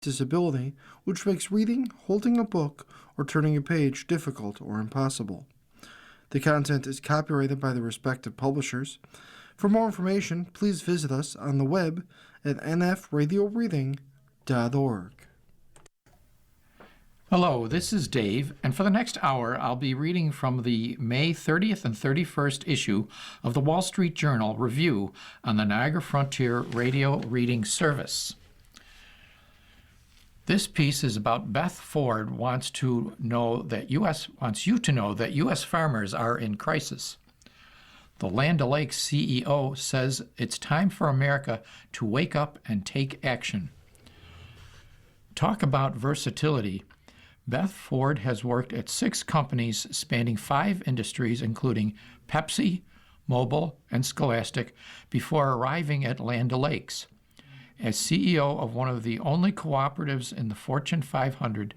disability, which makes reading, holding a book, or turning a page difficult or impossible. The content is copyrighted by the respective publishers. For more information, please visit us on the web at nfradioreading.org. Hello, this is Dave, and for the next hour I'll be reading from the May 30th and 31st issue of the Wall Street Journal Review on the Niagara Frontier Radio Reading Service. This piece is about Beth Ford wants you to know that U.S. farmers are in crisis. The Land O'Lakes CEO says it's time for America to wake up and take action. Talk about versatility. Beth Ford has worked at 6 companies spanning 5 industries, including Pepsi, Mobil, and Scholastic, before arriving at Land O'Lakes. As CEO of one of the only cooperatives in the Fortune 500,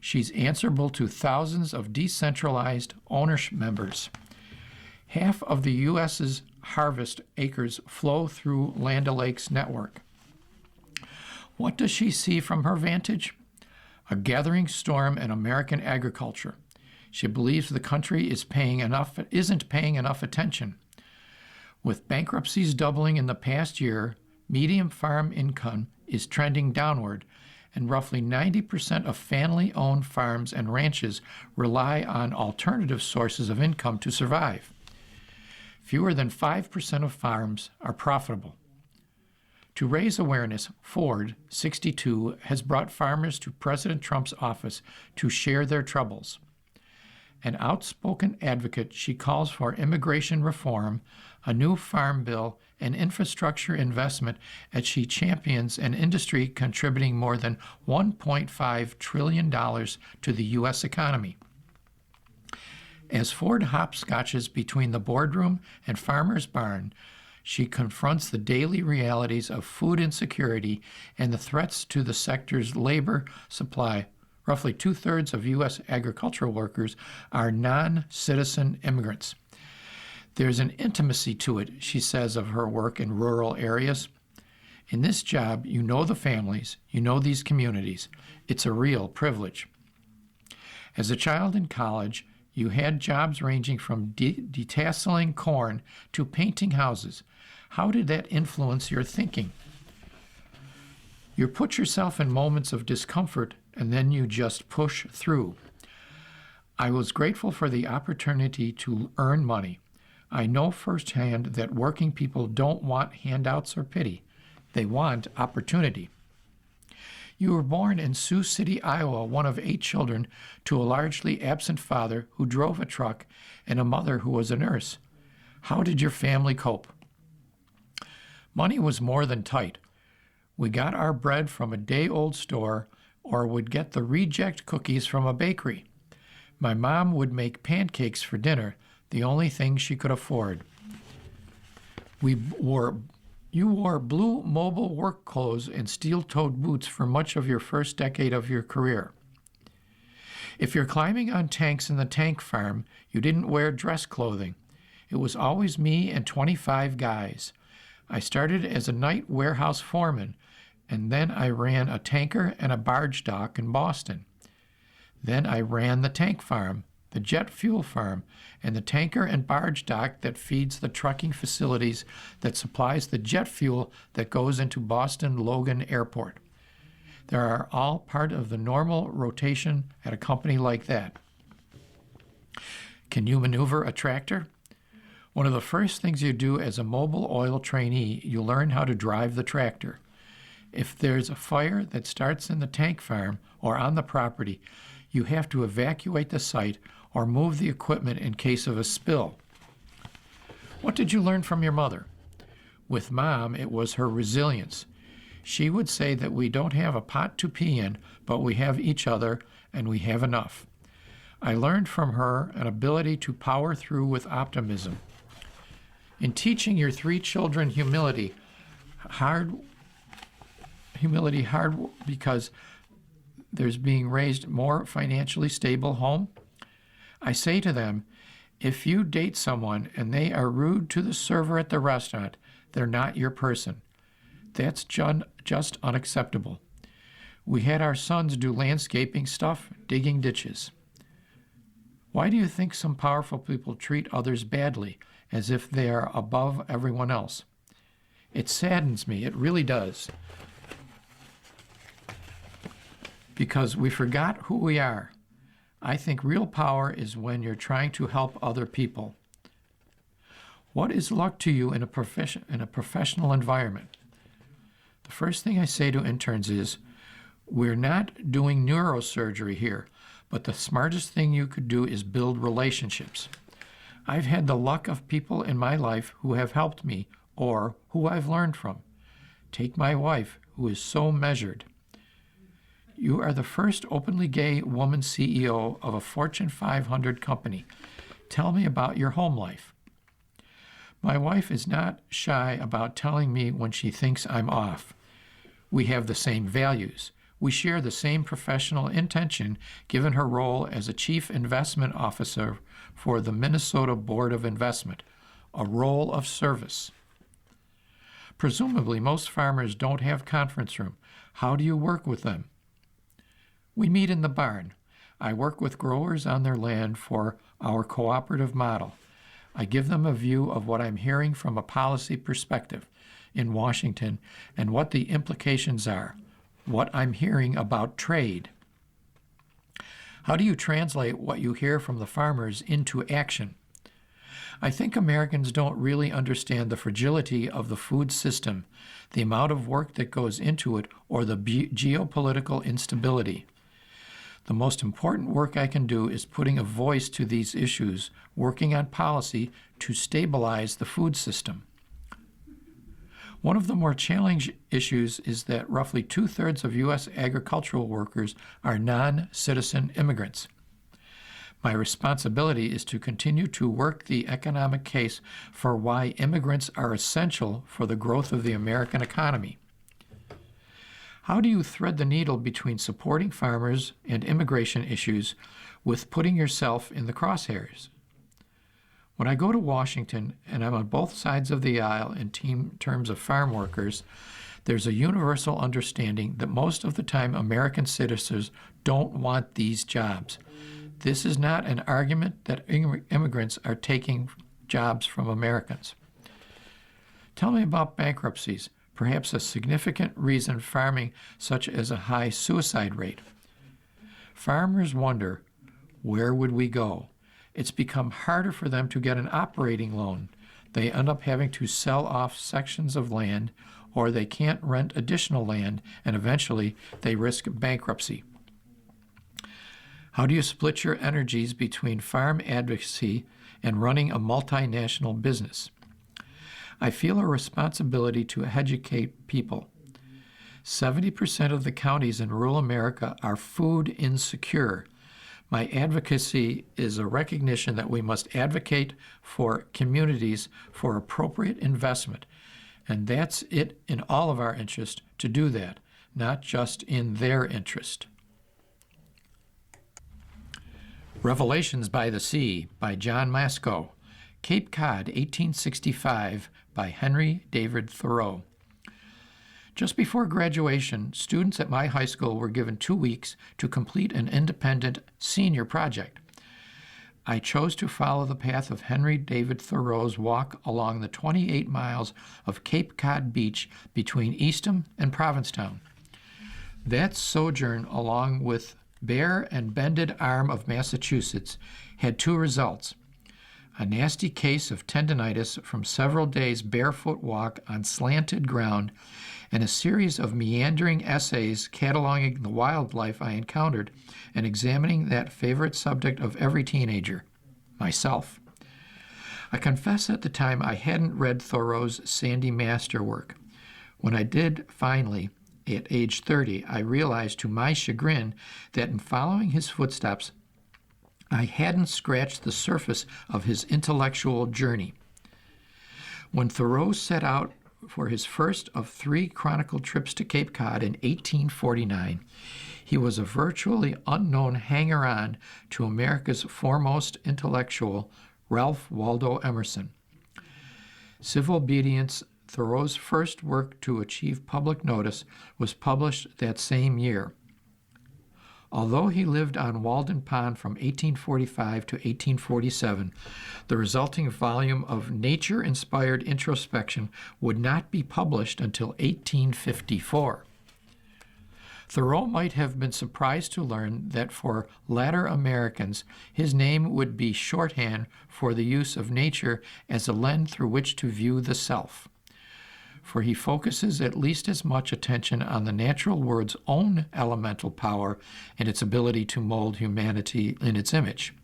she's answerable to thousands of decentralized ownership members. Half of the U.S.'s harvest acres flow through Land O'Lakes' network. What does she see from her vantage? A gathering storm in American agriculture. She believes the country isn't paying enough attention. With bankruptcies doubling in the past year, median farm income is trending downward, and roughly 90% of family-owned farms and ranches rely on alternative sources of income to survive. Fewer than 5% of farms are profitable. To raise awareness, Ford, 62, has brought farmers to President Trump's office to share their troubles. An outspoken advocate, she calls for immigration reform, a new farm bill, and infrastructure investment as she champions an industry contributing more than $1.5 trillion to the U.S. economy. As Ford hopscotches between the boardroom and farmer's barn, she confronts the daily realities of food insecurity and the threats to the sector's labor supply. Roughly 2/3 of U.S. agricultural workers are non-citizen immigrants. There's an intimacy to it, she says of her work in rural areas. In this job, you know the families, you know these communities. It's a real privilege. As a child in college, you had jobs ranging from detasseling corn to painting houses. How did that influence your thinking? You put yourself in moments of discomfort and then you just push through. I was grateful for the opportunity to earn money. I know firsthand that working people don't want handouts or pity. They want opportunity. You were born in Sioux City, Iowa, one of 8 children, to a largely absent father who drove a truck and a mother who was a nurse. How did your family cope? Money was more than tight. We got our bread from a day-old store or would get the reject cookies from a bakery. My mom would make pancakes for dinner, the only thing she could afford. You wore blue Mobil work clothes and steel-toed boots for much of your first decade of your career. If you're climbing on tanks in the tank farm, you didn't wear dress clothing. It was always me and 25 guys. I started as a night warehouse foreman, and then I ran a tanker and a barge dock in Boston. Then I ran the tank farm, the jet fuel farm, and the tanker and barge dock that feeds the trucking facilities that supplies the jet fuel that goes into Boston Logan Airport. They are all part of the normal rotation at a company like that. Can you maneuver a tractor? One of the first things you do as a Mobil oil trainee, you learn how to drive the tractor. If there's a fire that starts in the tank farm or on the property, you have to evacuate the site or move the equipment in case of a spill. What did you learn from your mother? With Mom, it was her resilience. She would say that we don't have a pot to pee in, but we have each other and we have enough. I learned from her an ability to power through with optimism. In teaching your 3 children humility hard because there's being raised more financially stable home, I say to them, if you date someone and they are rude to the server at the restaurant, they're not your person. That's just unacceptable. We had our sons do landscaping stuff, digging ditches. Why do you think some powerful people treat others badly, as if they are above everyone else? It saddens me, it really does. Because we forgot who we are. I think real power is when you're trying to help other people. What is luck to you in a professional environment? The first thing I say to interns is, we're not doing neurosurgery here, but the smartest thing you could do is build relationships. I've had the luck of people in my life who have helped me or who I've learned from. Take my wife, who is so measured. You are the first openly gay woman CEO of a Fortune 500 company. Tell me about your home life. My wife is not shy about telling me when she thinks I'm off. We have the same values. We share the same professional intention given her role as a chief investment officer for the Minnesota Board of Investment, a role of service. Presumably, most farmers don't have conference room. How do you work with them? We meet in the barn. I work with growers on their land for our cooperative model. I give them a view of what I'm hearing from a policy perspective in Washington and what the implications are, what I'm hearing about trade. How do you translate what you hear from the farmers into action? I think Americans don't really understand the fragility of the food system, the amount of work that goes into it, or the geopolitical instability. The most important work I can do is putting a voice to these issues, working on policy to stabilize the food system. One of the more challenging issues is that roughly 2/3 of U.S. agricultural workers are non-citizen immigrants. My responsibility is to continue to work the economic case for why immigrants are essential for the growth of the American economy. How do you thread the needle between supporting farmers and immigration issues with putting yourself in the crosshairs? When I go to Washington, and I'm on both sides of the aisle in terms of farm workers, there's a universal understanding that most of the time American citizens don't want these jobs. This is not an argument that immigrants are taking jobs from Americans. Tell me about bankruptcies, perhaps a significant reason farming such as a high suicide rate. Farmers wonder, where would we go? It's become harder for them to get an operating loan. They end up having to sell off sections of land, or they can't rent additional land, and eventually they risk bankruptcy. How do you split your energies between farm advocacy and running a multinational business? I feel a responsibility to educate people. 70% of the counties in rural America are food insecure. My advocacy is a recognition that we must advocate for communities for appropriate investment, and that's it in all of our interest to do that, not just in their interest. Revelations by the Sea by John Masco. Cape Cod, 1865 by Henry David Thoreau. Just before graduation, students at my high school were given 2 weeks to complete an independent senior project. I chose to follow the path of Henry David Thoreau's walk along the 28 miles of Cape Cod Beach between Eastham and Provincetown. That sojourn, along with Bare and Bended Arm of Massachusetts, had 2 results: a nasty case of tendinitis from several days' barefoot walk on slanted ground, and a series of meandering essays cataloging the wildlife I encountered and examining that favorite subject of every teenager, myself. I confess at the time I hadn't read Thoreau's Sandy masterwork. When I did finally, at age 30, I realized to my chagrin that in following his footsteps, I hadn't scratched the surface of his intellectual journey. When Thoreau set out for his first of 3 chronicled trips to Cape Cod in 1849, he was a virtually unknown hanger-on to America's foremost intellectual, Ralph Waldo Emerson. Civil Obedience, Thoreau's first work to achieve public notice, was published that same year. Although he lived on Walden Pond from 1845 to 1847, the resulting volume of nature-inspired introspection would not be published until 1854. Thoreau might have been surprised to learn that for latter Americans, his name would be shorthand for the use of nature as a lens through which to view the self. For he focuses at least as much attention on the natural world's own elemental power and its ability to mold humanity in its image.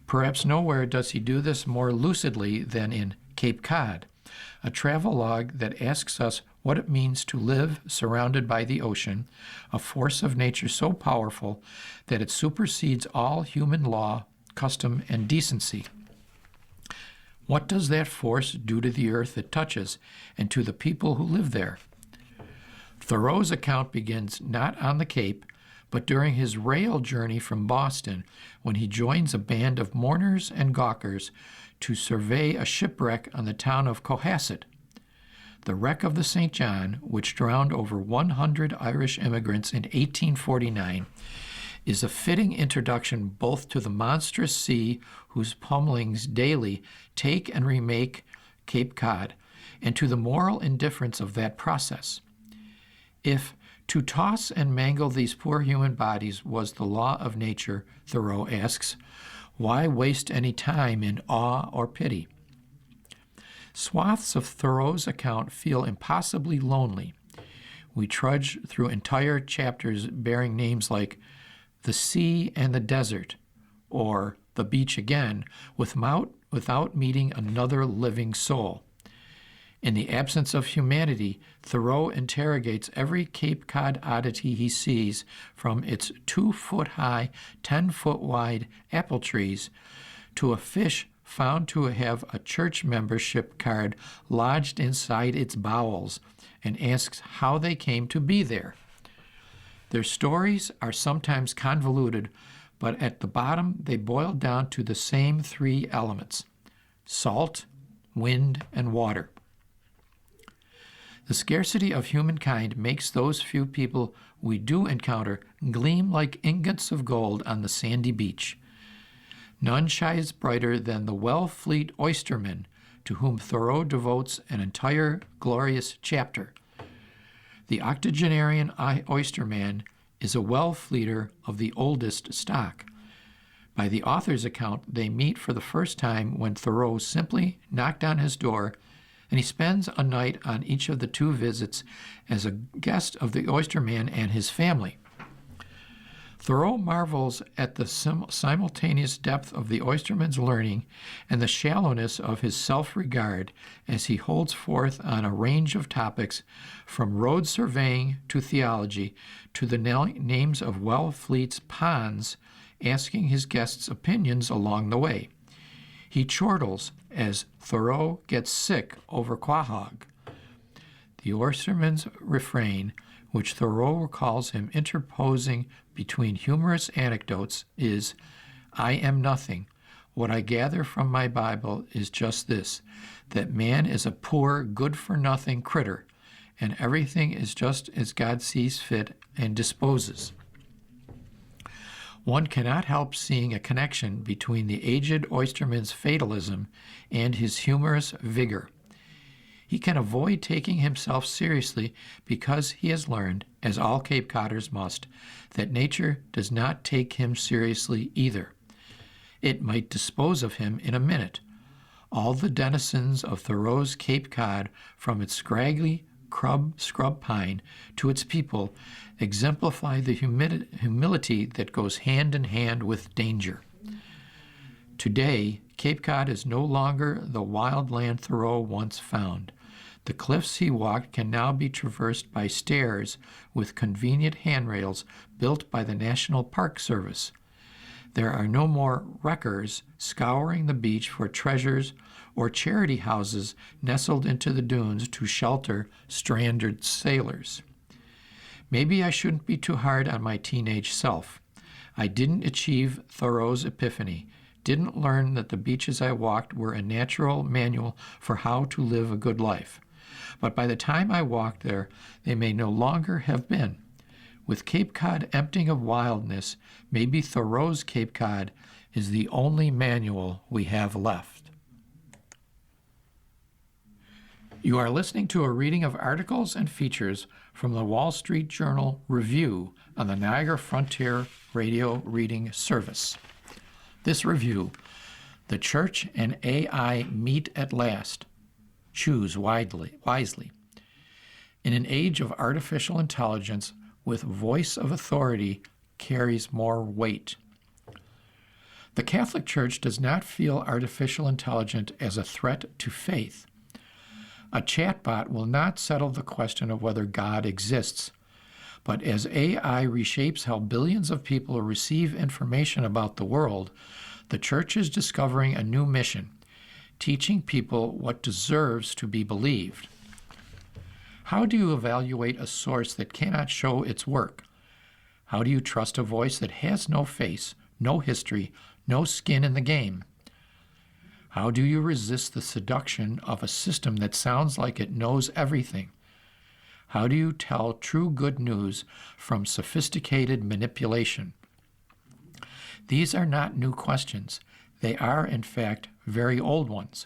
Perhaps nowhere does he do this more lucidly than in Cape Cod, a travelogue that asks us what it means to live surrounded by the ocean, a force of nature so powerful that it supersedes all human law, custom, and decency. What does that force do to the earth it touches and to the people who live there? Thoreau's account begins not on the Cape, but during his rail journey from Boston, when he joins a band of mourners and gawkers to survey a shipwreck on the town of Cohasset. The wreck of the St. John, which drowned over 100 Irish immigrants in 1849, is a fitting introduction both to the monstrous sea whose pummelings daily take and remake Cape Cod, and to the moral indifference of that process. If to toss and mangle these poor human bodies was the law of nature, Thoreau asks, why waste any time in awe or pity? Swaths of Thoreau's account feel impossibly lonely. We trudge through entire chapters bearing names like the sea and the desert, or the beach again, without meeting another living soul. In the absence of humanity, Thoreau interrogates every Cape Cod oddity he sees, from its 2-foot-high, 10-foot-wide apple trees to a fish found to have a church membership card lodged inside its bowels, and asks how they came to be there. Their stories are sometimes convoluted, but at the bottom they boil down to the same three elements: salt, wind, and water. The scarcity of humankind makes those few people we do encounter gleam like ingots of gold on the sandy beach. None shines brighter than the Wellfleet oysterman, to whom Thoreau devotes an entire glorious chapter. The octogenarian oysterman is a Wellfleeter of the oldest stock. By the author's account, they meet for the first time when Thoreau simply knocked on his door, and he spends a night on each of the two visits as a guest of the oysterman and his family. Thoreau marvels at the simultaneous depth of the oysterman's learning and the shallowness of his self-regard as he holds forth on a range of topics, from road surveying to theology to the names of Wellfleet's ponds, asking his guests' opinions along the way. He chortles as Thoreau gets sick over quahog. The oysterman's refrain, which Thoreau recalls him interposing between humorous anecdotes, is, "I am nothing. What I gather from my Bible is just this, that man is a poor, good-for-nothing critter, and everything is just as God sees fit and disposes." One cannot help seeing a connection between the aged oysterman's fatalism and his humorous vigor. He can avoid taking himself seriously because he has learned, as all Cape Codders must, that nature does not take him seriously either. It might dispose of him in a minute. All the denizens of Thoreau's Cape Cod, from its scraggly scrub pine to its people, exemplify the humility that goes hand in hand with danger. Today, Cape Cod is no longer the wild land Thoreau once found. The cliffs he walked can now be traversed by stairs with convenient handrails built by the National Park Service. There are no more wreckers scouring the beach for treasures or charity houses nestled into the dunes to shelter stranded sailors. Maybe I shouldn't be too hard on my teenage self. I didn't achieve Thoreau's epiphany, didn't learn that the beaches I walked were a natural manual for how to live a good life. But by the time I walked there, they may no longer have been. With Cape Cod emptying of wildness, maybe Thoreau's Cape Cod is the only manual we have left. You are listening to a reading of articles and features from the Wall Street Journal Review on the Niagara Frontier Radio Reading Service. This review, The Church and AI Meet at Last. Choose wisely. In an age of artificial intelligence, with voice of authority carries more weight. The Catholic Church does not feel artificial intelligence as a threat to faith. A chatbot will not settle the question of whether God exists, but as AI reshapes how billions of people receive information about the world, the Church is discovering a new mission, teaching people what deserves to be believed. How do you evaluate a source that cannot show its work? How do you trust a voice that has no face, no history, no skin in the game? How do you resist the seduction of a system that sounds like it knows everything? How do you tell true good news from sophisticated manipulation? These are not new questions. They are, in fact, very old ones.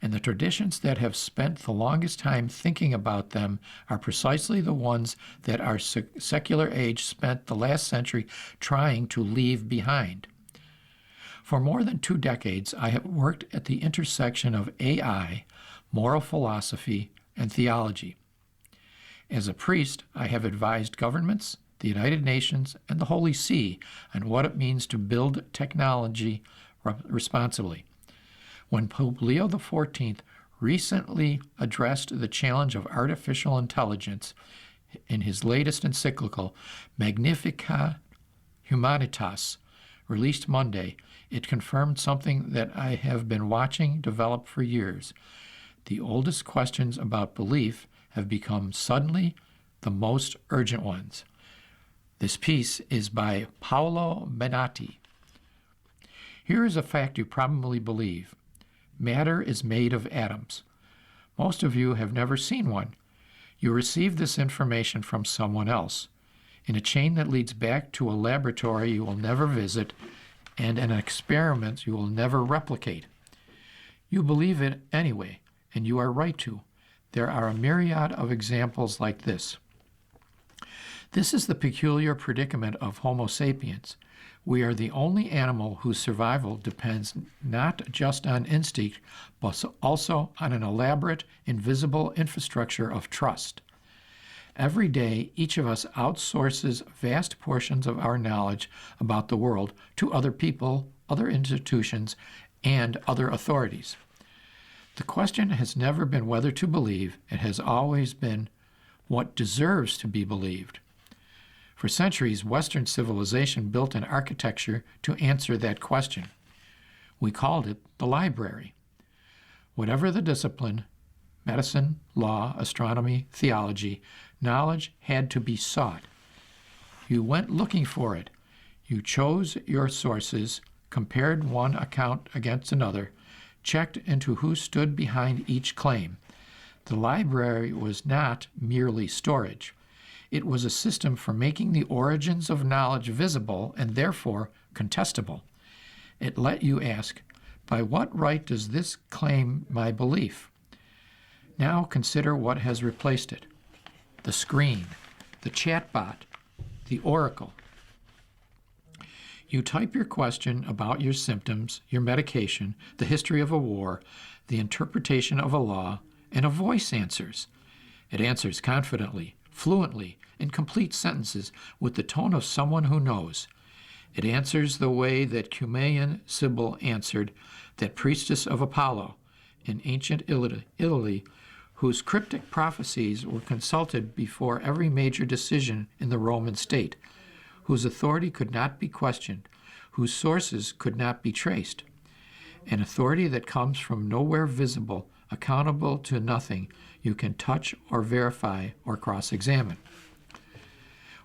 And the traditions that have spent the longest time thinking about them are precisely the ones that our secular age spent the last century trying to leave behind. For more than 2 decades, I have worked at the intersection of AI, moral philosophy, and theology. As a priest, I have advised governments, the United Nations, and the Holy See on what it means to build technology responsibly. When Pope Leo XIV recently addressed the challenge of artificial intelligence in his latest encyclical, Magnificat Humanitas, released Monday, it confirmed something that I have been watching develop for years. The oldest questions about belief have become suddenly the most urgent ones. This piece is by Paolo Benatti. Here is a fact you probably believe. Matter is made of atoms. Most of you have never seen one. You receive this information from someone else, in a chain that leads back to a laboratory you will never visit and an experiment you will never replicate. You believe it anyway, and you are right to. There are a myriad of examples like this. This is the peculiar predicament of Homo sapiens. We are the only animal whose survival depends not just on instinct, but also on an elaborate, invisible infrastructure of trust. Every day, each of us outsources vast portions of our knowledge about the world to other people, other institutions, and other authorities. The question has never been whether to believe. It has always been what deserves to be believed. For centuries, Western civilization built an architecture to answer that question. We called it the library. Whatever the discipline, medicine, law, astronomy, theology, knowledge had to be sought. You went looking for it. You chose your sources, compared one account against another, checked into who stood behind each claim. The library was not merely storage. It was a system for making the origins of knowledge visible and therefore contestable. It let you ask, by what right does this claim my belief? Now consider what has replaced it. The screen, the chatbot, the oracle. You type your question about your symptoms, your medication, the history of a war, the interpretation of a law, and a voice answers. It answers confidently, fluently, in complete sentences, with the tone of someone who knows. It answers the way that Cumaean Sibyl answered, that priestess of Apollo in ancient Italy, whose cryptic prophecies were consulted before every major decision in the Roman state, whose authority could not be questioned, whose sources could not be traced. An authority that comes from nowhere visible, accountable to nothing you can touch or verify or cross-examine.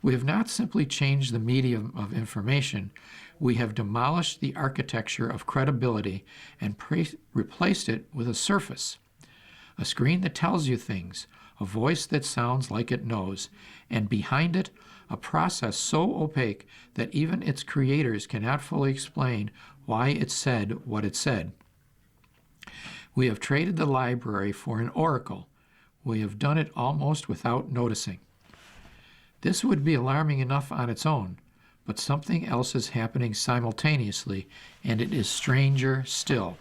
We have not simply changed the medium of information, we have demolished the architecture of credibility and replaced it with a surface. A screen that tells you things, a voice that sounds like it knows, and behind it, a process so opaque that even its creators cannot fully explain why it said what it said. We have traded the library for an oracle. We have done it almost without noticing. This would be alarming enough on its own, but something else is happening simultaneously, and it is stranger still.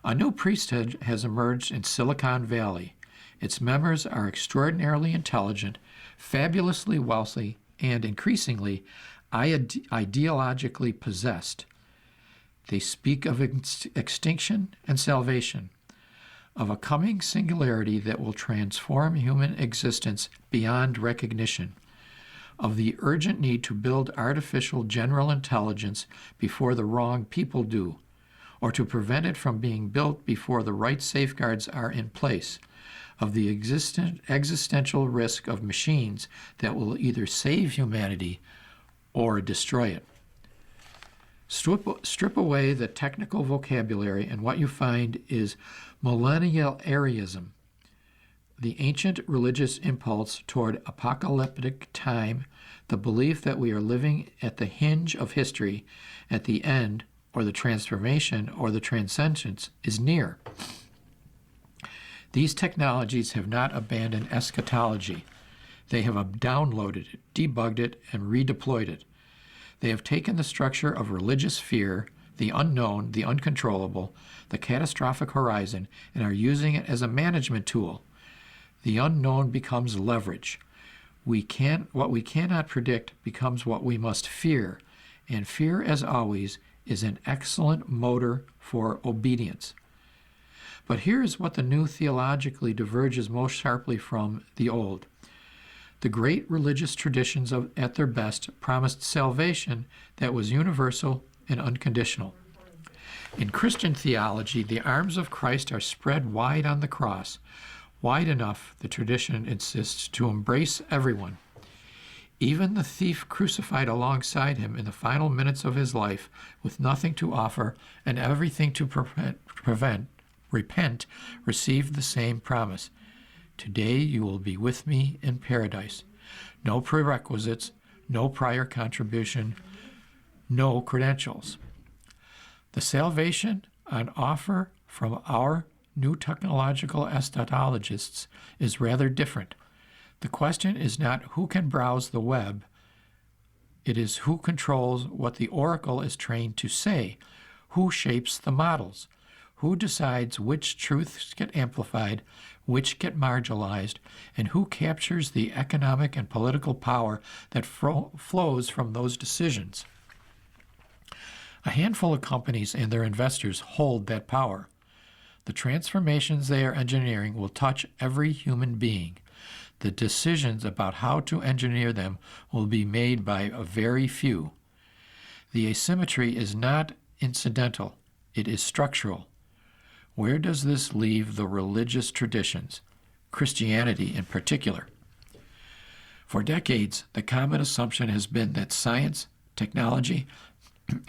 A new priesthood has emerged in Silicon Valley. Its members are extraordinarily intelligent, fabulously wealthy, and increasingly ideologically possessed. They speak of extinction and salvation, of a coming singularity that will transform human existence beyond recognition, of the urgent need to build artificial general intelligence before the wrong people do, or to prevent it from being built before the right safeguards are in place, of the existential risk of machines that will either save humanity or destroy it. Strip away the technical vocabulary, and what you find is millennialism, the ancient religious impulse toward apocalyptic time, the belief that we are living at the hinge of history, at the end, or the transformation, or the transcendence is near. These technologies have not abandoned eschatology. They have downloaded it, debugged it, and redeployed it. They have taken the structure of religious fear, the unknown, the uncontrollable, the catastrophic horizon, and are using it as a management tool. The unknown becomes leverage. What we cannot predict becomes what we must fear, and fear, as always, is an excellent motor for obedience. But here's what the new theologically diverges most sharply from the old. The great religious traditions at their best promised salvation that was universal and unconditional. In Christian theology, the arms of Christ are spread wide on the cross, wide enough, the tradition insists, to embrace everyone. Even the thief crucified alongside him in the final minutes of his life, with nothing to offer and everything to repent, received the same promise. Today you will be with me in paradise. No prerequisites, no prior contribution, no credentials. The salvation on offer from our new technological eschatologists is rather different. The question is not who can browse the web. It is who controls what the oracle is trained to say, who shapes the models, who decides which truths get amplified, which get marginalized, and who captures the economic and political power that flows from those decisions. A handful of companies and their investors hold that power. The transformations they are engineering will touch every human being. The decisions about how to engineer them will be made by a very few. The asymmetry is not incidental, it is structural. Where does this leave the religious traditions, Christianity in particular? For decades, the common assumption has been that science, technology,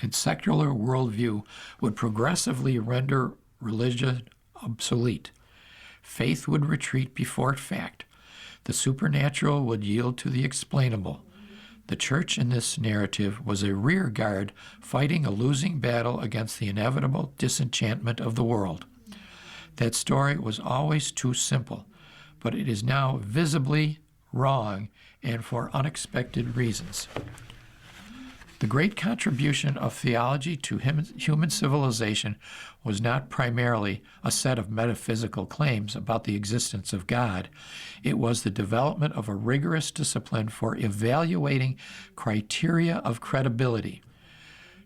and secular worldview would progressively render religion obsolete. Faith would retreat before fact. The supernatural would yield to the explainable. The church in this narrative was a rear guard fighting a losing battle against the inevitable disenchantment of the world. That story was always too simple, but it is now visibly wrong and for unexpected reasons. The great contribution of theology to human civilization was not primarily a set of metaphysical claims about the existence of God. It was the development of a rigorous discipline for evaluating criteria of credibility.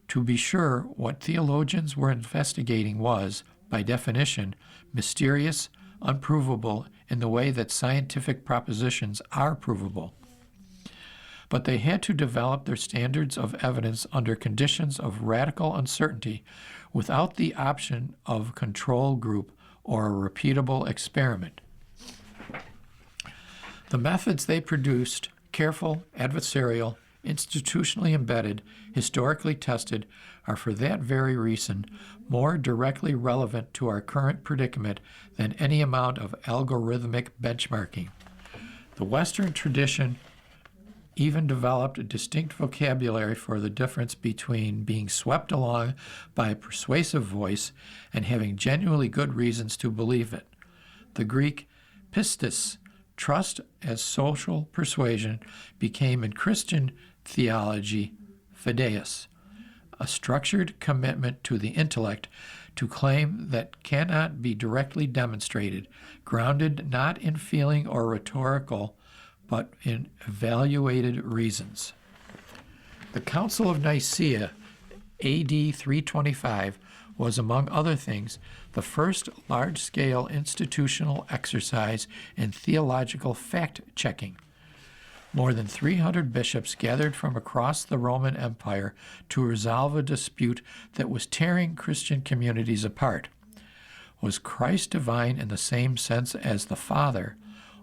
To be sure, what theologians were investigating was, by definition, mysterious, unprovable in the way that scientific propositions are provable. But they had to develop their standards of evidence under conditions of radical uncertainty without the option of control group or a repeatable experiment. The methods they produced, careful, adversarial, institutionally embedded, historically tested, are for that very reason more directly relevant to our current predicament than any amount of algorithmic benchmarking. The Western tradition even developed a distinct vocabulary for the difference between being swept along by a persuasive voice and having genuinely good reasons to believe it. The Greek pistis, trust as social persuasion, became in Christian theology fideus, a structured commitment to the intellect to claim that cannot be directly demonstrated, grounded not in feeling or rhetorical, but in evaluated reasons. The Council of Nicaea, AD 325, was, among other things, the first large-scale institutional exercise in theological fact-checking. More than 300 bishops gathered from across the Roman Empire to resolve a dispute that was tearing Christian communities apart. Was Christ divine in the same sense as the Father,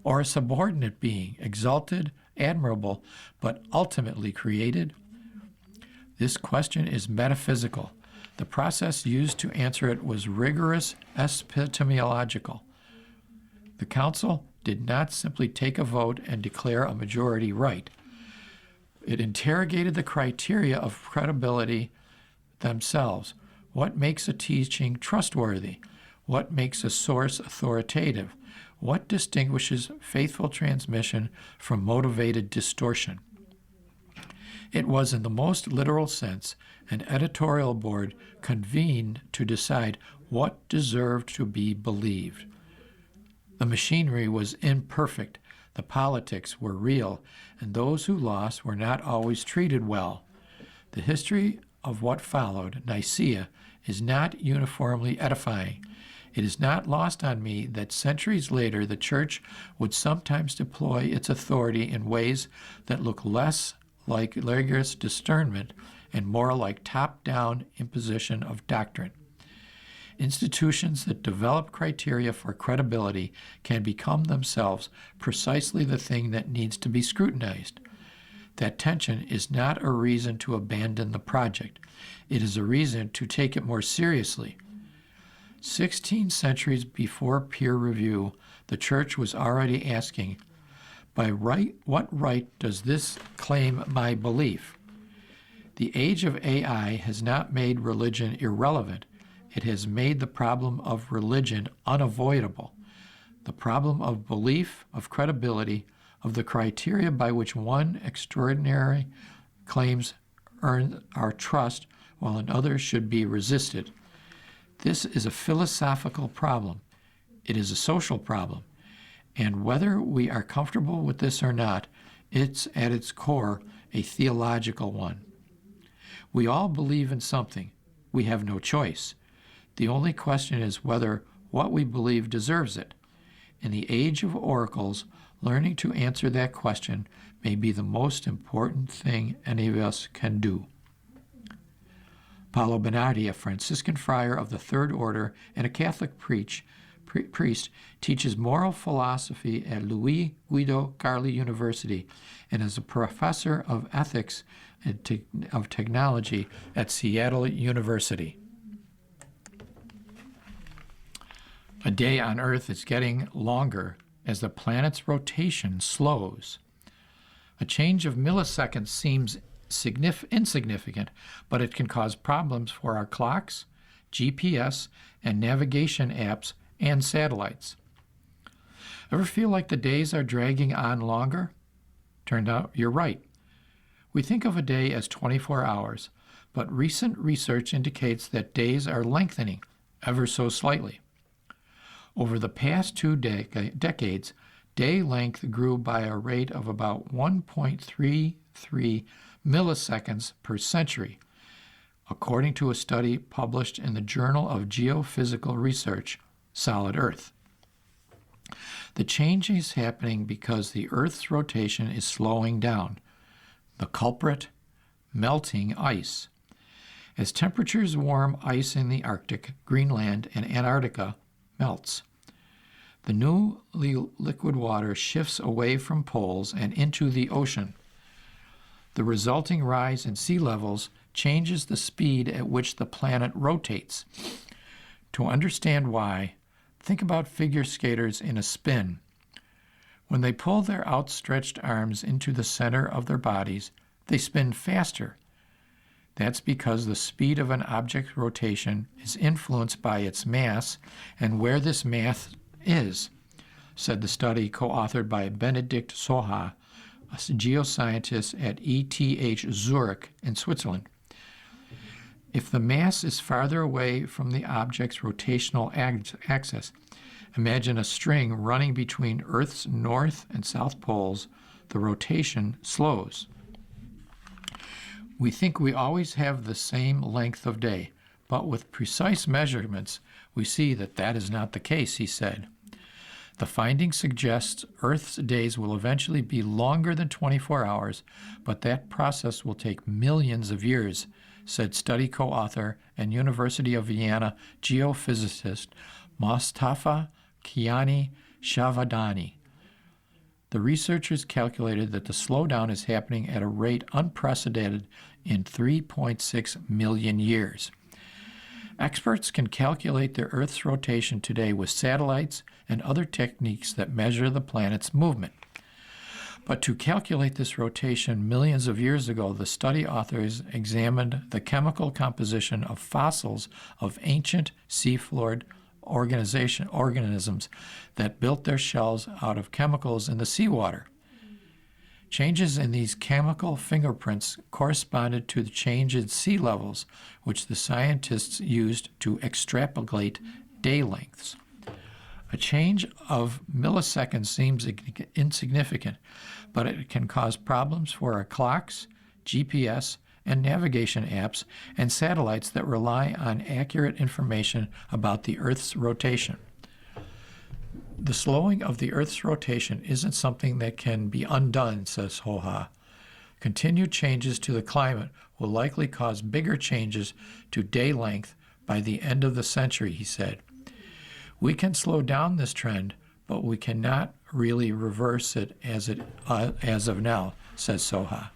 or a subordinate being, exalted, admirable, but ultimately created? This question is metaphysical. The process used to answer it was rigorous epistemological. The council did not simply take a vote and declare a majority right. It interrogated the criteria of credibility themselves. What makes a teaching trustworthy? What makes a source authoritative? What distinguishes faithful transmission from motivated distortion? It was, in the most literal sense, an editorial board convened to decide what deserved to be believed. The machinery was imperfect, the politics were real, and those who lost were not always treated well. The history of what followed, Nicaea, is not uniformly edifying. It is not lost on me that centuries later the Church would sometimes deploy its authority in ways that look less like rigorous discernment and more like top-down imposition of doctrine. Institutions that develop criteria for credibility can become themselves precisely the thing that needs to be scrutinized. That tension is not a reason to abandon the project. It is a reason to take it more seriously. 16 centuries before peer review, the Church was already asking, by what right does this claim my belief? The age of AI has not made religion irrelevant. It has made the problem of religion unavoidable. The problem of belief, of credibility, of the criteria by which one extraordinary claims earn our trust while another should be resisted. This is a philosophical problem. It is a social problem. And whether we are comfortable with this or not, it's at its core a theological one. We all believe in something. We have no choice. The only question is whether what we believe deserves it. In the age of oracles, learning to answer that question may be the most important thing any of us can do. Paolo Bernardi, a Franciscan friar of the Third Order and a Catholic priest, teaches moral philosophy at Luis Guido Carli University and is a professor of ethics and of technology at Seattle University. A day on Earth is getting longer as the planet's rotation slows. A change of milliseconds seems insignificant, but it can cause problems for our clocks, GPS, and navigation apps and satellites. Ever feel like the days are dragging on longer? Turned out you're right. We think of a day as 24 hours, but recent research indicates that days are lengthening ever so slightly. Over the past 2 decades, day length grew by a rate of about 1.33 milliseconds per century, according to a study published in the Journal of Geophysical Research, Solid Earth. The change is happening because the Earth's rotation is slowing down. The culprit, melting ice. As temperatures warm, ice in the Arctic, Greenland, and Antarctica melts. The new liquid water shifts away from poles and into the ocean. The resulting rise in sea levels changes the speed at which the planet rotates. To understand why, think about figure skaters in a spin. When they pull their outstretched arms into the center of their bodies, they spin faster. That's because the speed of an object's rotation is influenced by its mass and where this mass is, said the study co-authored by Benedikt Soha, a geoscientist at ETH Zurich in Switzerland. If the mass is farther away from the object's rotational axis, imagine a string running between Earth's north and south poles, the rotation slows. We think we always have the same length of day, but with precise measurements, we see that that is not the case, he said. The finding suggests Earth's days will eventually be longer than 24 hours, but that process will take millions of years, said study co-author and University of Vienna geophysicist Mostafa Kiani Shavadani. The researchers calculated that the slowdown is happening at a rate unprecedented in 3.6 million years. Experts can calculate the Earth's rotation today with satellites and other techniques that measure the planet's movement. But to calculate this rotation millions of years ago, the study authors examined the chemical composition of fossils of ancient seafloor organisms that built their shells out of chemicals in the seawater. Changes in these chemical fingerprints corresponded to the change in sea levels, which the scientists used to extrapolate day lengths. A change of milliseconds seems insignificant, but it can cause problems for our clocks, GPS, and navigation apps, and satellites that rely on accurate information about the Earth's rotation. The slowing of the Earth's rotation isn't something that can be undone, says Soha. Continued changes to the climate will likely cause bigger changes to day length by the end of the century, he said. We can slow down this trend, but we cannot really reverse it as of now, says Soha.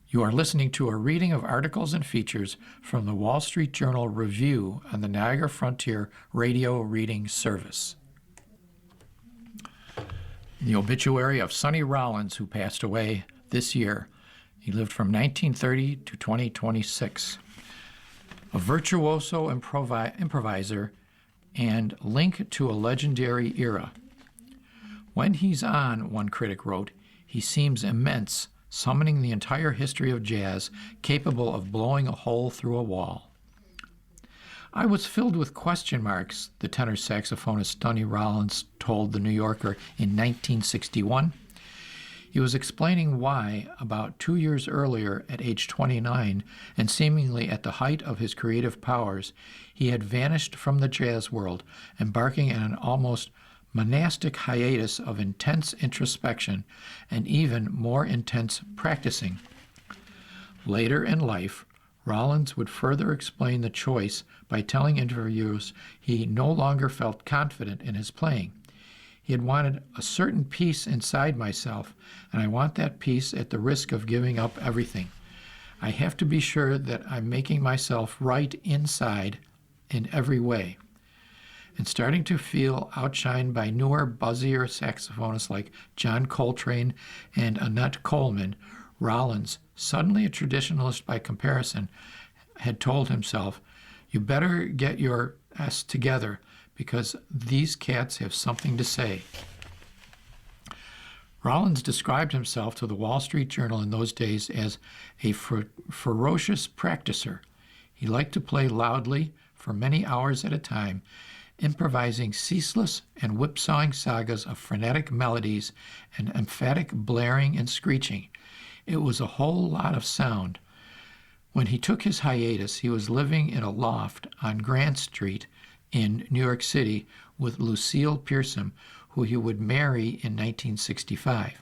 You are listening to a reading of articles and features from the Wall Street Journal Review on the Niagara Frontier Radio Reading Service. The obituary of Sonny Rollins, who passed away this year. He lived from 1930 to 2026. A virtuoso improviser and link to a legendary era. When he's on, one critic wrote, he seems immense, summoning the entire history of jazz, capable of blowing a hole through a wall. I was filled with question marks, the tenor saxophonist Sonny Rollins told The New Yorker in 1961. He was explaining why, about 2 years earlier, at age 29, and seemingly at the height of his creative powers, he had vanished from the jazz world, embarking on an almost monastic hiatus of intense introspection and even more intense practicing. Later in life, Rollins would further explain the choice by telling interviewers he no longer felt confident in his playing. He had wanted a certain peace inside myself, and I want that peace at the risk of giving up everything. I have to be sure that I'm making myself right inside in every way. And starting to feel outshined by newer, buzzier saxophonists like John Coltrane and Annette Coleman, Rollins, suddenly a traditionalist by comparison, had told himself, "You better get your S together, because these cats have something to say." Rollins described himself to the Wall Street Journal in those days as a ferocious practicer. He liked to play loudly for many hours at a time, improvising ceaseless and whipsawing sagas of frenetic melodies and emphatic blaring and screeching. It was a whole lot of sound. When he took his hiatus, he was living in a loft on Grant Street in New York City with Lucille Pearson, who he would marry in 1965.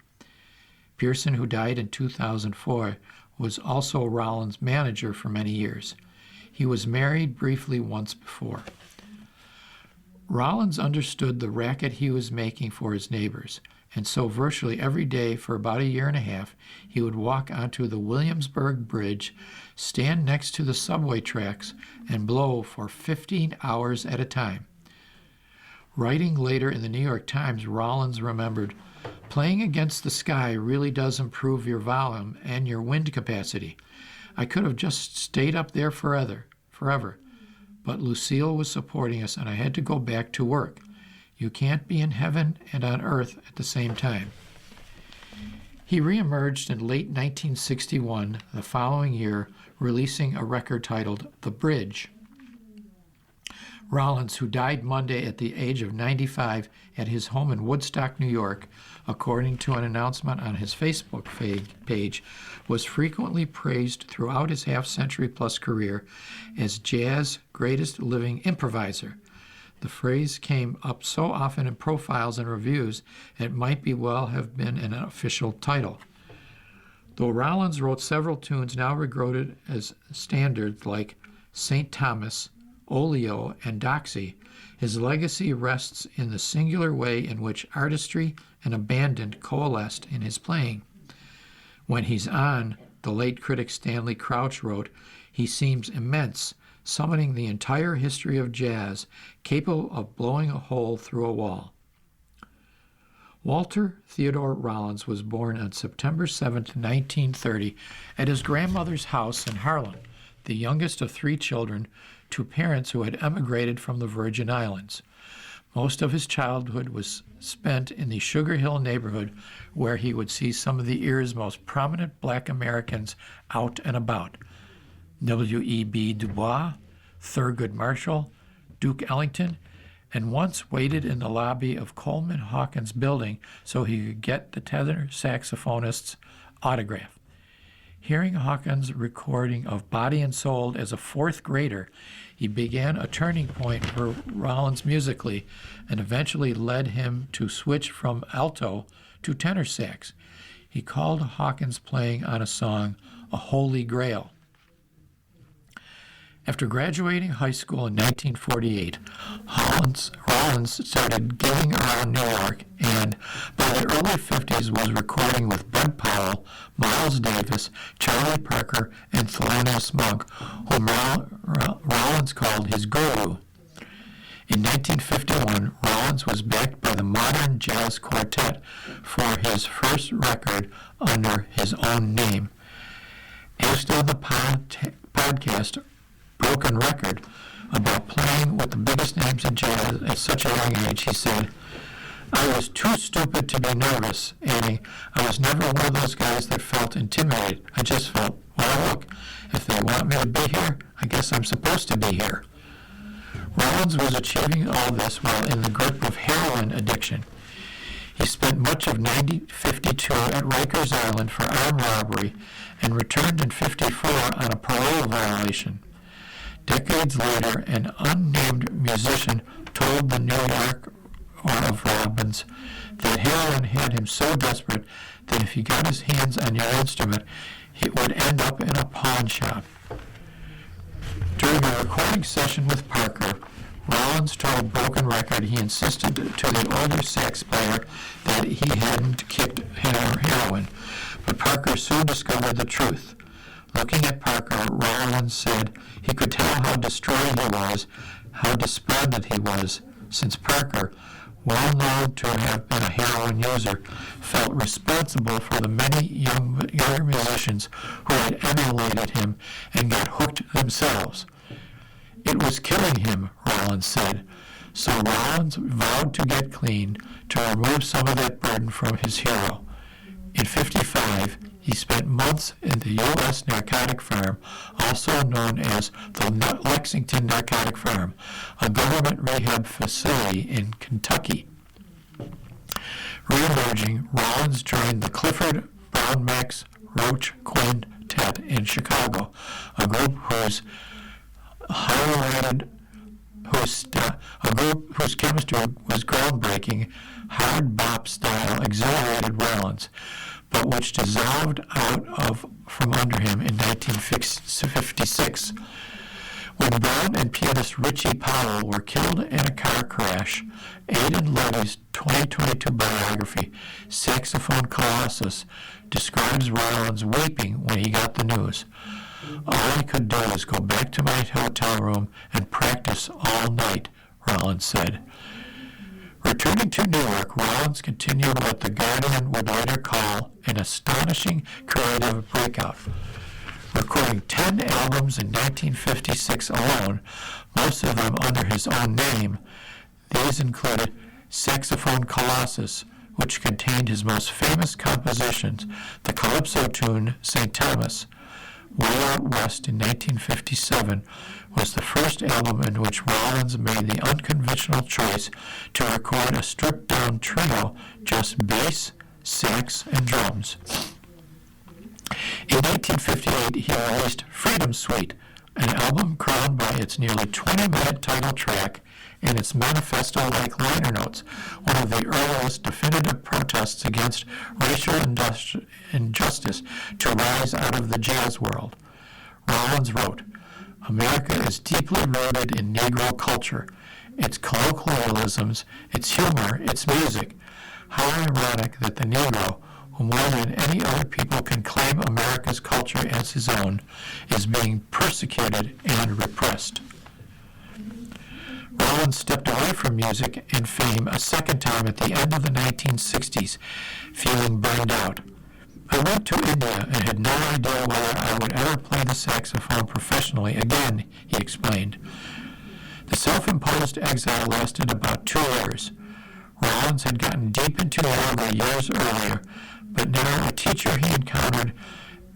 Pearson, who died in 2004, was also Rollins' manager for many years. He was married briefly once before. Rollins understood the racket he was making for his neighbors, and so virtually every day for about a year and a half, he would walk onto the Williamsburg Bridge, stand next to the subway tracks, and blow for 15 hours at a time. Writing later in the New York Times, Rollins remembered, "Playing against the sky really does improve your volume and your wind capacity. I could have just stayed up there forever. But Lucille was supporting us, and I had to go back to work. You can't be in heaven and on earth at the same time." He reemerged in late 1961, the following year, releasing a record titled The Bridge. Rollins, who died Monday at the age of 95 at his home in Woodstock, New York, according to an announcement on his Facebook page, was frequently praised throughout his half-century-plus career as jazz's greatest living improviser. The phrase came up so often in profiles and reviews, it might be well have been an official title. Though Rollins wrote several tunes now regarded as standards like St. Thomas, Olio, and Doxy, his legacy rests in the singular way in which artistry and abandon coalesced in his playing. When he's on, the late critic Stanley Crouch wrote, he seems immense, summoning the entire history of jazz, capable of blowing a hole through a wall. Walter Theodore Rollins was born on September 7, 1930, at his grandmother's house in Harlem, the youngest of 3 children, to parents who had emigrated from the Virgin Islands. Most of his childhood was spent in the Sugar Hill neighborhood, where he would see some of the era's most prominent black Americans out and about. W.E.B. Du Bois, Thurgood Marshall, Duke Ellington, and once waited in the lobby of Coleman Hawkins building so he could get the tenor saxophonist's autograph. Hearing Hawkins' recording of Body and Soul as a 4th grader, he began a turning point for Rollins musically and eventually led him to switch from alto to tenor sax. He called Hawkins' playing on a song a holy grail. After graduating high school in 1948, Rollins started gigging around New York and, by the early 50s, was recording with Bud Powell, Miles Davis, Charlie Parker, and Thelonious Monk, whom Rollins called his guru. In 1951, Rollins was backed by the Modern Jazz Quartet for his first record under his own name. Asked on the podcast Broken Record about playing with the biggest names in jazz at such a young age, he said, "I was too stupid to be nervous, Annie. I was never one of those guys that felt intimidated. I just felt, well, look, if they want me to be here, I guess I'm supposed to be here." Rollins was achieving all this while in the grip of heroin addiction. He spent much of 1952 at Rikers Island for armed robbery and returned in 1954 on a parole violation. Decades later, an unnamed musician told the New York of Robbins that heroin had him so desperate that if he got his hands on your instrument, it would end up in a pawn shop. During a recording session with Parker, Rollins told Broken Record he insisted to the older sax player that he hadn't kicked heroin, but Parker soon discovered the truth. Looking at Parker, Rollins said he could tell how destroyed he was, how despondent he was, since Parker, well known to have been a heroin user, felt responsible for the many younger musicians who had emulated him and got hooked themselves. It was killing him, Rollins said, so Rollins vowed to get clean to remove some of that burden from his hero. In 1955, he spent months in the U.S. Narcotic Farm, also known as the Lexington Narcotic Farm, a government rehab facility in Kentucky. Re-emerging, Rollins joined the Clifford Brown Max Roach Quintet in Chicago, a group whose chemistry was groundbreaking, hard bop style exhilarated Rollins, but which dissolved from under him in 1956. When Brown and pianist Richie Powell were killed in a car crash, Aidan Levy's 2022 biography, Saxophone Colossus, describes Rollins weeping when he got the news. "All I could do was go back to my hotel room and practice all night," Rollins said. Returning to New York, Rollins continued what The Guardian would later call an astonishing creative breakout. Recording 10 albums in 1956 alone, most of them under his own name. These included Saxophone Colossus, which contained his most famous compositions, the calypso tune St. Thomas. Way Out West in 1957 was the first album in which Rollins made the unconventional choice to record a stripped-down trio, just bass, sax, and drums. In 1958, he released Freedom Suite, an album crowned by its nearly 20-minute title track and its manifesto-like liner notes, one of the earliest definitive protests against racial injustice to rise out of the jazz world. Rollins wrote, "America is deeply rooted in Negro culture, its colloquialisms, its humor, its music. How ironic that the Negro, who more than any other people can claim America's culture as his own, is being persecuted and repressed." Rollins stepped away from music and fame a second time at the end of the 1960s, feeling burned out. "I went to India and had no idea whether I would ever play the saxophone professionally again," he explained. The self-imposed exile lasted about 2 years. Rollins had gotten deep into yoga years earlier, but now a teacher he encountered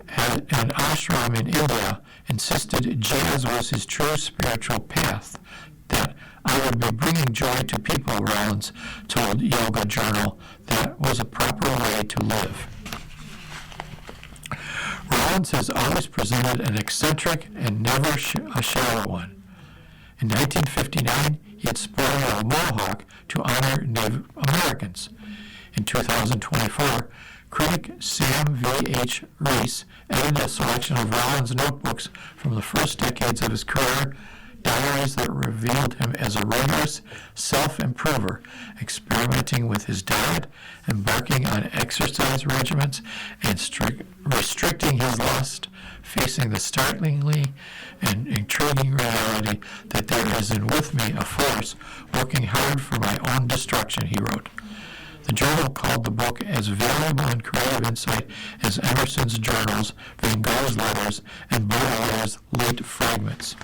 at an ashram in India insisted jazz was his true spiritual path, that "I would be bringing joy to people," Rollins told Yoga Journal. That was a proper way to live. Rollins has always presented an eccentric and never a shallow one. In 1959, he had sported a mohawk to honor Native Americans. In 2024, critic Sam V.H. Reese edited a selection of Rollins' notebooks from the first decades of his career, diaries that revealed him as a rigorous self-improver, experimenting with his diet, embarking on exercise regimens, and restricting his lust, facing the startlingly and intriguing reality that there is in with me a force working hard for my own destruction, he wrote. The journal called the book as valuable and creative insight as Emerson's journals, Van Gogh's letters, and Baudelaire's late fragments.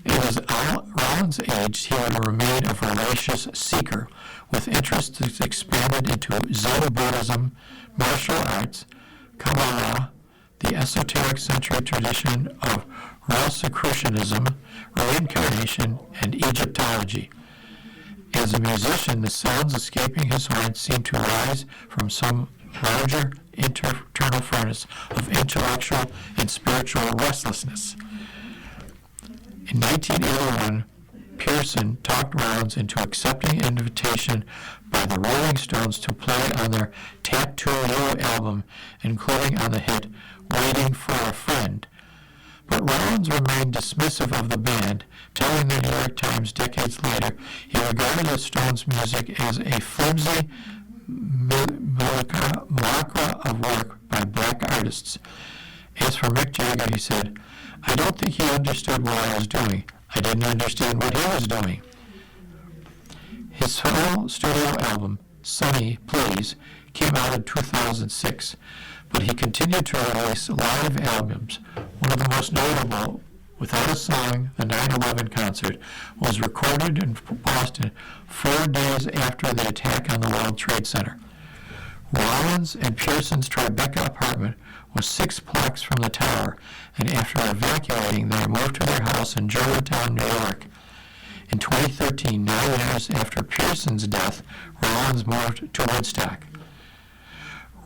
As Rollins aged, he would remain a voracious seeker, with interests that expanded into Zen Buddhism, martial arts, Kabbalah, the esoteric-centric tradition of Rosicrucianism, reincarnation, and Egyptology. As a musician, the sounds escaping his horn seemed to rise from some larger internal furnace of intellectual and spiritual restlessness. In 1981, Pearson talked Rollins into accepting an invitation by the Rolling Stones to play on their Tattoo You album, including on the hit Waiting for a Friend. But Rollins remained dismissive of the band, telling the New York Times decades later he regarded the Stones' music as a flimsy malacra of work by black artists. As for Mick Jagger, he said, "I don't think he understood what I was doing. I didn't understand what he was doing." His full studio album, Sonny Please, came out in 2006, but he continued to release live albums. One of the most notable, Without a Song, the 9/11 concert, was recorded in Boston 4 days after the attack on the World Trade Center. Rollins and Pearson's Tribeca apartment was 6 blocks from the tower, and after evacuating, they moved to their house in Germantown, New York. In 2013, 9 years after Pearson's death, Rollins moved to Woodstock.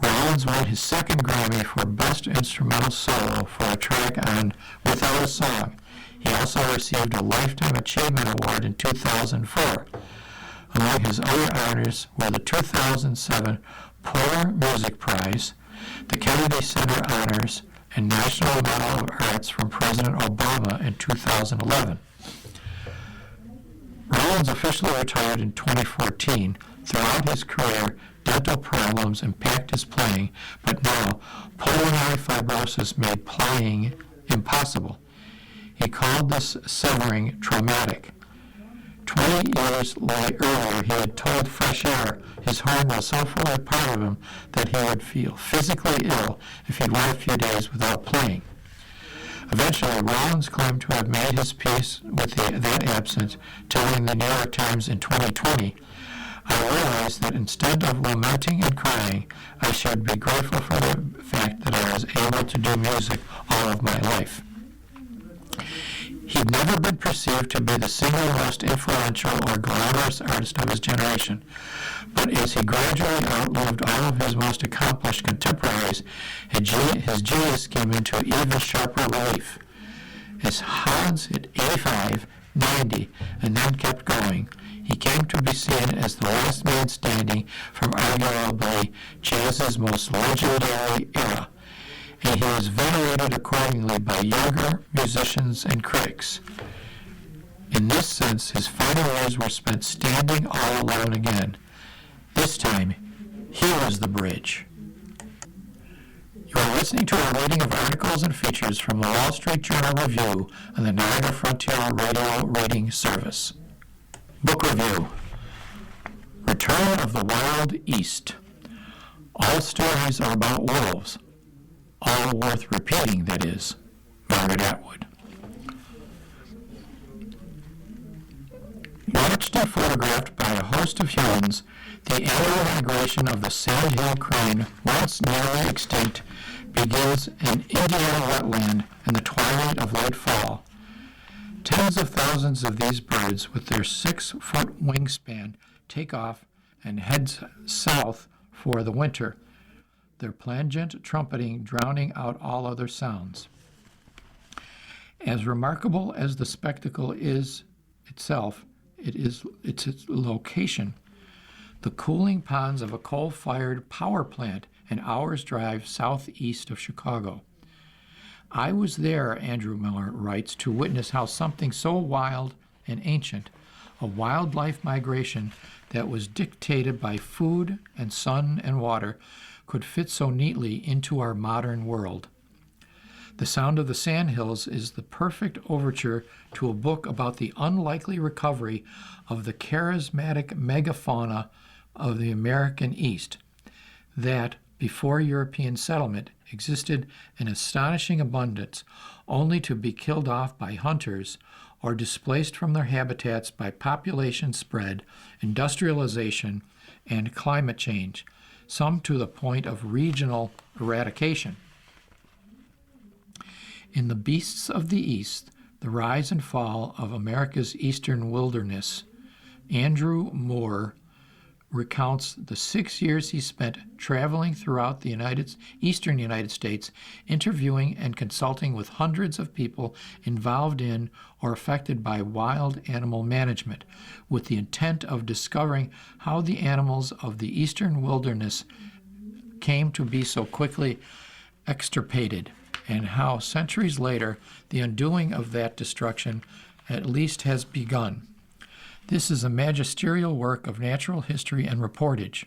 Rollins won his second Grammy for Best Instrumental Solo for a track on Without a Song. He also received a Lifetime Achievement Award in 2004. Among his other honors were the 2007 Polar Music Prize, the Kennedy Center Honors, and National Medal of Arts from President Obama in 2011. Rollins officially retired in 2014. Throughout his career, dental problems impacted his playing, but now pulmonary fibrosis made playing impossible. He called this severing traumatic. 20 years earlier, he had told Fresh Air his home was so fully a part of him that he would feel physically ill if he went a few days without playing. Eventually, Rollins claimed to have made his peace with that absence, telling the New York Times in 2020, "I realized that instead of lamenting and crying, I should be grateful for the fact that I was able to do music all of my life." He'd never been perceived to be the single most influential or glamorous artist of his generation, but as he gradually outlived all of his most accomplished contemporaries, his genius came into even sharper relief. As Hans hit 85, 90, and then kept going, he came to be seen as the last man standing from arguably jazz's most legendary era, and he was venerated accordingly by younger musicians and critics. In this sense, his final years were spent standing all alone again. This time, he was the bridge. You are listening to a reading of articles and features from the Wall Street Journal Review on the Niagara Frontier Radio Reading Service. Book Review: Return of the Wild East. All stories are about wolves. All worth repeating, that is. Margaret Atwood. Watched and photographed by a host of humans, the annual migration of the sandhill crane, once nearly extinct, begins in Indiana wetland in the twilight of late fall. Tens of thousands of these birds, with their 6-foot wingspan, take off and head south for the winter, their plangent trumpeting drowning out all other sounds. As remarkable as the spectacle is itself, it's its location. The cooling ponds of a coal-fired power plant an hour's drive southeast of Chicago. I was there, Andrew Miller writes, to witness how something so wild and ancient, a wildlife migration that was dictated by food and sun and water, could fit so neatly into our modern world. The Sound of the Sandhills is the perfect overture to a book about the unlikely recovery of the charismatic megafauna of the American East that, before European settlement, existed in astonishing abundance, only to be killed off by hunters or displaced from their habitats by population spread, industrialization, and climate change, some to the point of regional eradication. In The Beasts of the East, The Rise and Fall of America's Eastern Wilderness, Andrew Moore recounts the 6 years he spent traveling throughout the eastern United States, interviewing and consulting with hundreds of people involved in or affected by wild animal management, with the intent of discovering how the animals of the eastern wilderness came to be so quickly extirpated, and how centuries later the undoing of that destruction at least has begun. This is a magisterial work of natural history and reportage.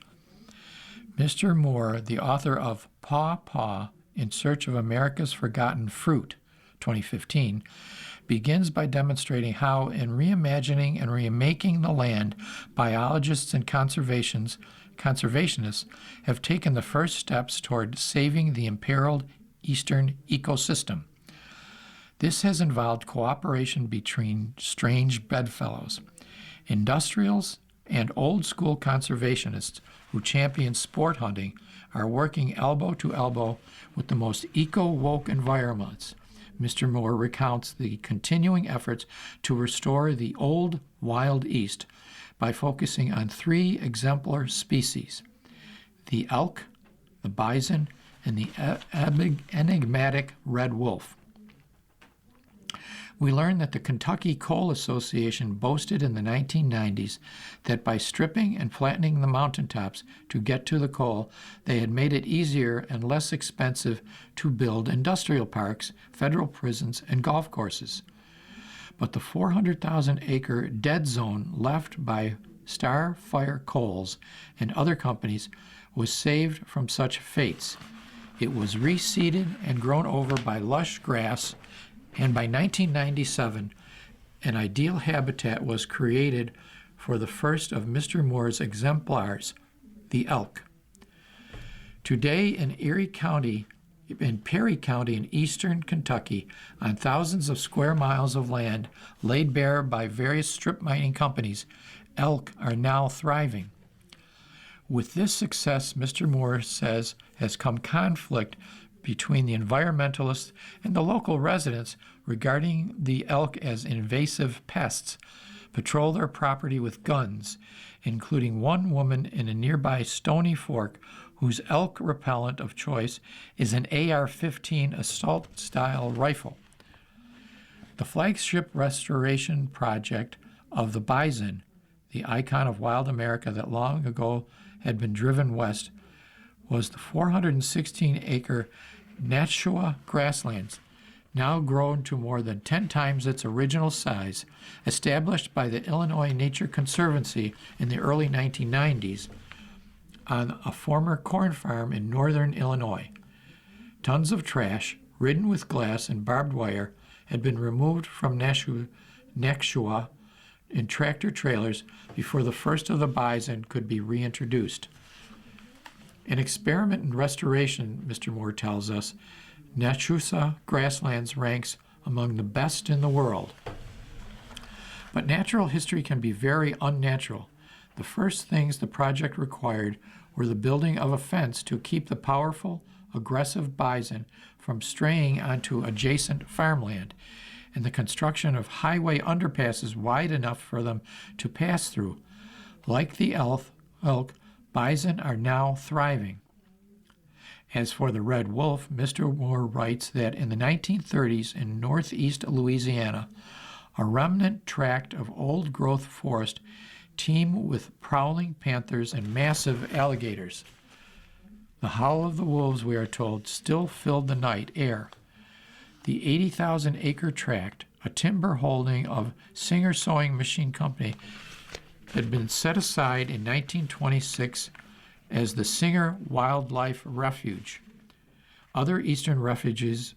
Mr. Moore, the author of Paw Paw, In Search of America's Forgotten Fruit, 2015, begins by demonstrating how, in reimagining and remaking the land, biologists and conservationists have taken the first steps toward saving the imperiled eastern ecosystem. This has involved cooperation between strange bedfellows, industrials, and old-school conservationists who champion sport hunting are working elbow to elbow with the most eco-woke environments. Mr. Moore recounts the continuing efforts to restore the old Wild East by focusing on 3 exemplar species: the elk, the bison, and the enigmatic red wolf. We learn that the Kentucky Coal Association boasted in the 1990s that by stripping and flattening the mountaintops to get to the coal, they had made it easier and less expensive to build industrial parks, federal prisons, and golf courses. But the 400,000-acre dead zone left by Starfire Coals and other companies was saved from such fates. It was reseeded and grown over by lush grass, and by 1997, an ideal habitat was created for the first of Mr. Moore's exemplars, the elk. Today in Perry County in eastern Kentucky, on thousands of square miles of land laid bare by various strip mining companies, elk are now thriving. With this success, Mr. Moore says, has come conflict between the environmentalists and the local residents regarding the elk as invasive pests, patrol their property with guns, including one woman in a nearby Stony Fork whose elk repellent of choice is an AR-15 assault-style rifle. The flagship restoration project of the bison, the icon of wild America that long ago had been driven west, was the 416-acre Nashua grasslands, now grown to more than 10 times its original size, established by the Illinois Nature Conservancy in the early 1990s on a former corn farm in northern Illinois. Tons of trash, ridden with glass and barbed wire, had been removed from Nashua in tractor trailers before the first of the bison could be reintroduced. An experiment in restoration, Mr. Moore tells us, Nashua grasslands ranks among the best in the world. But natural history can be very unnatural. The first things the project required were the building of a fence to keep the powerful, aggressive bison from straying onto adjacent farmland, and the construction of highway underpasses wide enough for them to pass through. Like the elk, bison are now thriving. As for the red wolf, Mr. Moore writes that in the 1930s in northeast Louisiana, a remnant tract of old-growth forest teemed with prowling panthers and massive alligators. The howl of the wolves, we are told, still filled the night air. The 80,000-acre tract, a timber holding of Singer Sewing Machine Company, had been set aside in 1926 as the Singer Wildlife Refuge. Other eastern refuges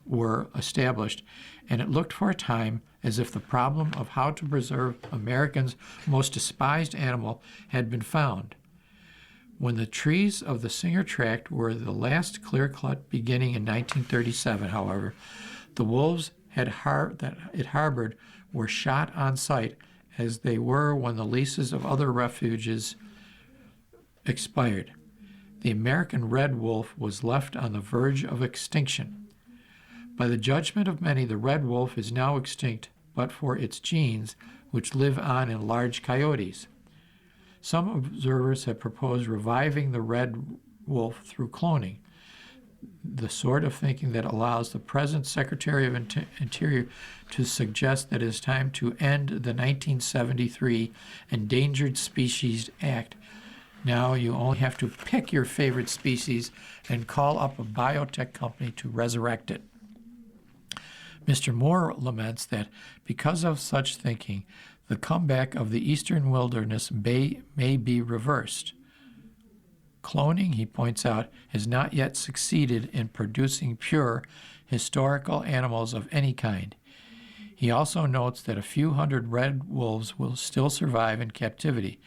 were established, and it looked for a time as if the problem of how to preserve Americans' most despised animal had been found. When the trees of the Singer Tract were the last clear-cut beginning in 1937, however, the wolves that it harbored were shot on sight, as they were when the leases of other refuges expired. The American red wolf was left on the verge of extinction. By the judgment of many, the red wolf is now extinct, but for its genes, which live on in large coyotes. Some observers have proposed reviving the red wolf through cloning, the sort of thinking that allows the present Secretary of Interior to suggest that it is time to end the 1973 Endangered Species Act. Now you only have to pick your favorite species and call up a biotech company to resurrect it. Mr. Moore laments that because of such thinking, the comeback of the eastern wilderness may be reversed. Cloning, he points out, has not yet succeeded in producing pure, historical animals of any kind. He also notes that a few hundred red wolves will still survive in captivity.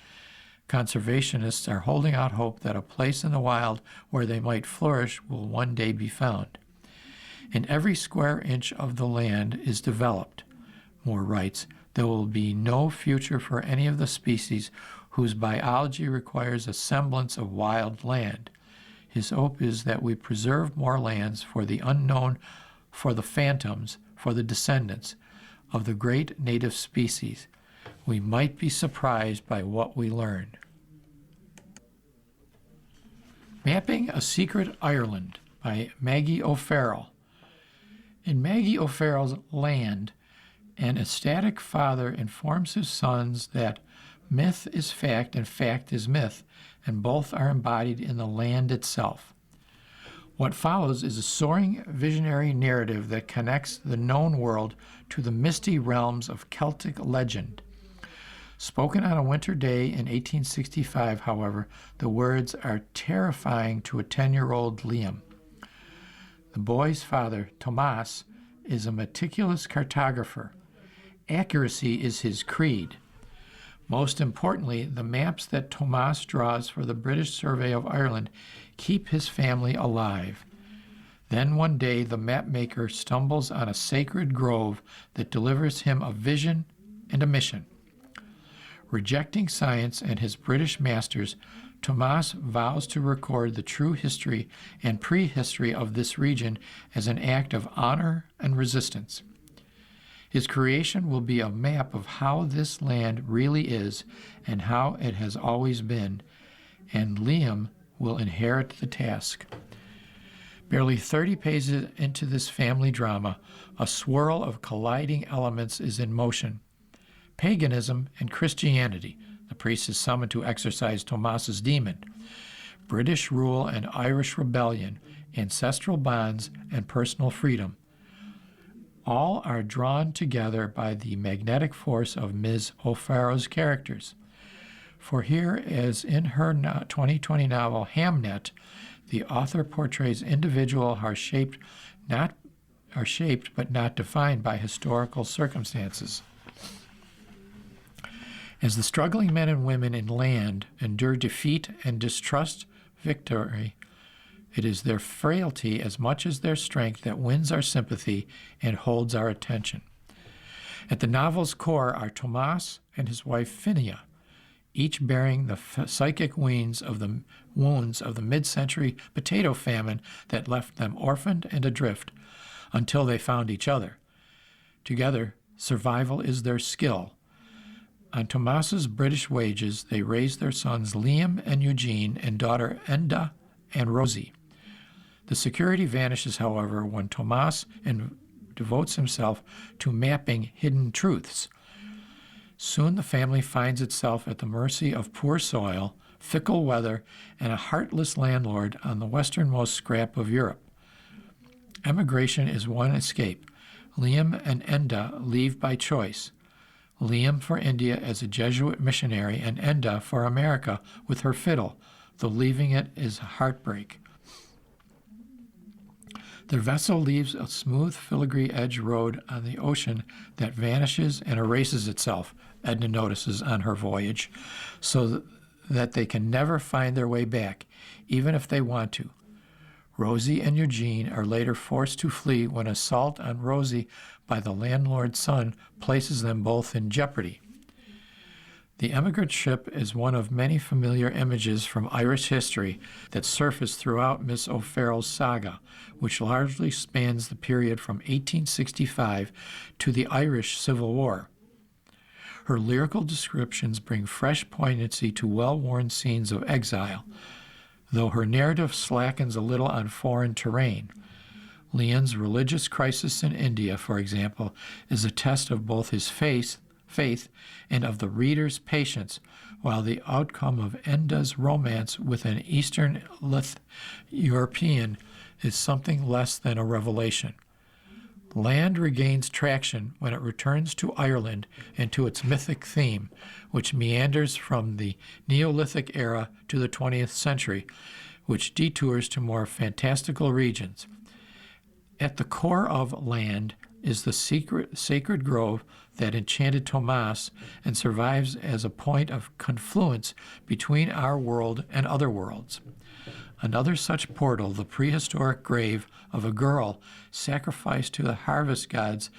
Conservationists are holding out hope that a place in the wild where they might flourish will one day be found. And every square inch of the land is developed, Moore writes. There will be no future for any of the species whose biology requires a semblance of wild land. His hope is that we preserve more lands for the unknown, for the phantoms, for the descendants of the great native species. We might be surprised by what we learn. Mapping a Secret Ireland by Maggie O'Farrell. In Maggie O'Farrell's Land, an ecstatic father informs his sons that myth is fact and fact is myth, and both are embodied in the land itself. What follows is a soaring visionary narrative that connects the known world to the misty realms of Celtic legend. Spoken on a winter day in 1865, however, the words are terrifying to a 10-year-old Liam. The boy's father, Tomas, is a meticulous cartographer. Accuracy is his creed. Most importantly, the maps that Tomas draws for the British Survey of Ireland keep his family alive. Then one day the mapmaker stumbles on a sacred grove that delivers him a vision and a mission. Rejecting science and his British masters, Tomas vows to record the true history and prehistory of this region as an act of honor and resistance. His creation will be a map of how this land really is and how it has always been, and Liam will inherit the task. Barely 30 pages into this family drama, a swirl of colliding elements is in motion. Paganism and Christianity. The priest is summoned to exorcise Tomas's demon. British rule and Irish rebellion, ancestral bonds, and personal freedom. All are drawn together by the magnetic force of Ms. O'Farrell's characters. For here, as in her 2020 novel Hamnet, the author portrays individuals are shaped but not defined by historical circumstances. As the struggling men and women in land endure defeat and distrust victory, it is their frailty as much as their strength that wins our sympathy and holds our attention. At the novel's core are Tomas and his wife Finia, each bearing the psychic wounds of the mid-century potato famine that left them orphaned and adrift until they found each other. Together, survival is their skill. On Tomas's British wages, they raised their sons Liam and Eugene and daughter Enda and Rosie. The security vanishes, however, when Tomas devotes himself to mapping hidden truths. Soon the family finds itself at the mercy of poor soil, fickle weather, and a heartless landlord on the westernmost scrap of Europe. Emigration is one escape. Liam and Enda leave by choice. Liam for India as a Jesuit missionary and Enda for America with her fiddle, though leaving it is a heartbreak. Their vessel leaves a smooth filigree edge road on the ocean that vanishes and erases itself, Edna notices on her voyage, so that they can never find their way back, even if they want to. Rosie and Eugene are later forced to flee when assault on Rosie by the landlord's son places them both in jeopardy. The emigrant ship is one of many familiar images from Irish history that surface throughout Miss O'Farrell's saga, which largely spans the period from 1865 to the Irish Civil War. Her lyrical descriptions bring fresh poignancy to well-worn scenes of exile, though her narrative slackens a little on foreign terrain. Leon's religious crisis in India, for example, is a test of both his faith and of the reader's patience, while the outcome of Enda's romance with an Eastern European is something less than a revelation. Land regains traction when it returns to Ireland and to its mythic theme, which meanders from the Neolithic era to the 20th century, which detours to more fantastical regions. At the core of Land is the sacred grove that enchanted Tomas and survives as a point of confluence between our world and other worlds. Another such portal, the prehistoric grave of a girl sacrificed to the harvest gods,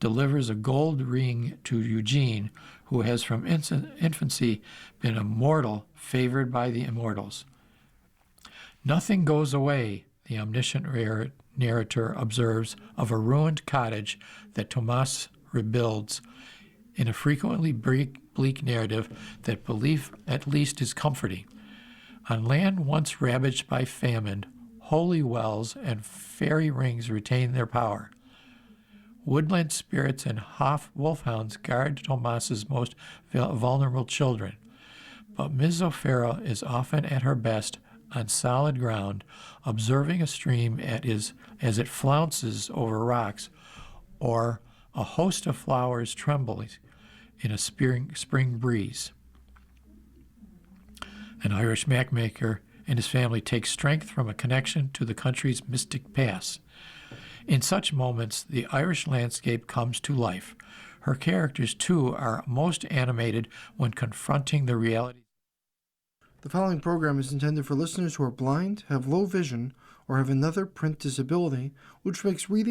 delivers a gold ring to Eugene, who has from infancy been a mortal favored by the immortals. Nothing goes away, the omniscient narrator observes of a ruined cottage that Tomas rebuilds in a frequently bleak narrative that belief at least is comforting. On land once ravaged by famine, holy wells and fairy rings retain their power. Woodland spirits and wolfhounds guard Tomas's most vulnerable children, but Ms. O'Farrell is often at her best on solid ground, observing a stream as it flounces over rocks, or a host of flowers trembling in a spring breeze. An Irish mapmaker and his family take strength from a connection to the country's mystic past. In such moments, the Irish landscape comes to life. Her characters, too, are most animated when confronting the reality. The following program is intended for listeners who are blind, have low vision, or have another print disability, which makes reading